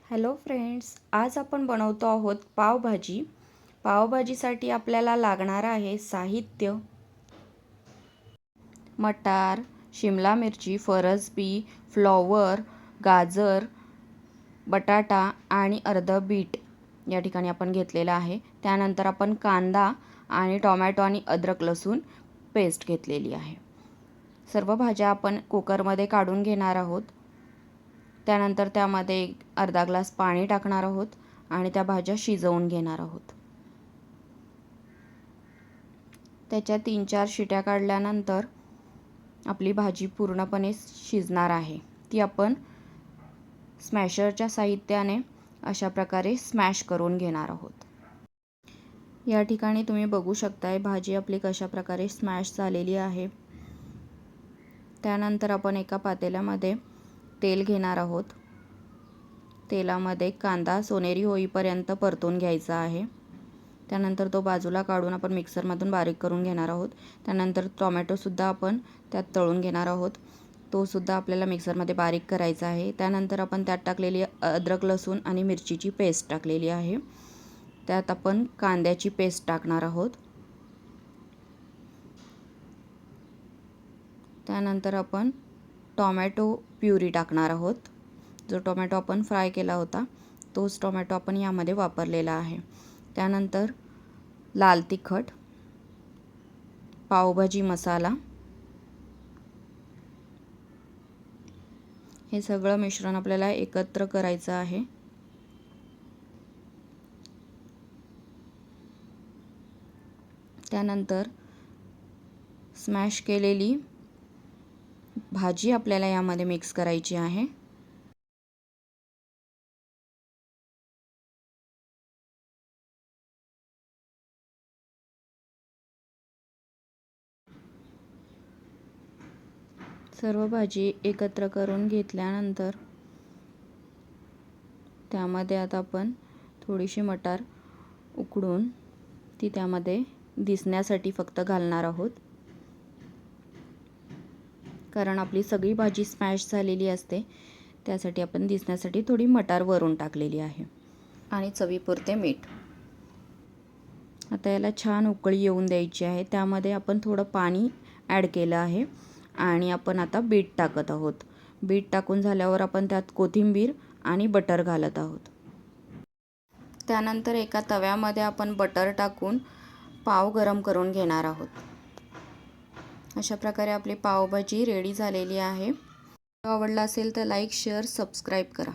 Hello friends, आज आपण बनवतो आहोत पावभाजी। पावभाजीसाठी आपल्याला लागणार आहे साहित्य: मटार, शिमला मिरची, फरसबी, फ्लॉवर, गाजर, बटाटा आणि अर्ध बीट या ठिकाणी आपण घेतलेला आहे। त्यानंतर आपण कांदा आणि टोमॅटो आणि अद्रक लसूण पेस्ट घेतलेली आहे। सर्व भाज्या आपण कुकरमध्ये काढून घेणार आहोत। त्यानंतर त्यामध्ये अर्धा ग्लास पाणी टाकणार आहोत आणि त्या भाज्या शिजवून घेणार आहोत। त्याच्या 3-4 शिट्या काढल्यानंतर आपली भाजी पूर्णपणे शिजणार आहे। ती आपण स्मॅशरच्या साहित्याने अशा प्रकारे स्मॅश करून घेणार आहोत। या ठिकाणी तुम्ही बघू शकताय भाजी आपली कशा प्रकारे स्मॅश झालेली आहे। त्यानंतर आपण एका पातेल्यामध्ये तेल घेणार आहोत। तेलामध्ये कांदा सोनेरी होईपर्यंत परतून घ्यायचा आहे। त्यानंतर तो बाजूला काढून आपण मिक्सरमधून बारीक करून घेणार आहोत। त्यानंतर टोमॅटो सुद्धा आपण त्यात तळून घेणार आहोत। तो सुद्धा आपल्याला मिक्सरमध्ये बारीक करायचा आहे। त्यानंतर आपण त्यात टाकलेली अद्रक लसूण आणि मिरचीची पेस्ट टाकलेली आहे। त्यात आपण कांद्याची पेस्ट टाकणार आहोत। त्यानंतर आपण टोमॅटो प्युरी टाकणार आहोत। जो टोमॅटो आपण फ्राय केला होता तोच टोमॅटो आपण यामध्ये वापरलेला आहे। त्यानंतर लाल तिखट, पावभाजी मसाला, हे सगळं मिश्रण आपल्याला एकत्र करायचं आहे। त्यानंतर स्मॅश केलेली भाजी आपल्याला यामध्ये मिक्स करायची आहे। सर्व भाजी एकत्र करून घेतल्यानंतर त्यामध्ये आता आपण थोडीशी मटार उकडून ती त्यामध्ये दिसण्यासाठी फक्त घालणार आहोत, कारण आपली सगळी भाजी स्मॅश झालेली असते। त्यासाठी आपण दिसण्यासाठी थोडी मटार वरून टाकलेली आहे आणि चवीपुरते मीठ। आता याला छान उकळी येऊन द्यायची आहे। त्यामध्ये आपण थोडं पाणी ॲड केलं आहे आणि आपण आता बीट टाकत आहोत। बीट टाकून झाल्यावर आपण त्यात कोथिंबीर आणि बटर घालत आहोत। त्यानंतर एका तव्यामध्ये आपण बटर टाकून पाव गरम करून घेणार आहोत। अशा प्रकारे आपली पावभाजी रेडी झालेली आहे। आवडला असेल तर लाईक, शेअर, सबस्क्राईब करा।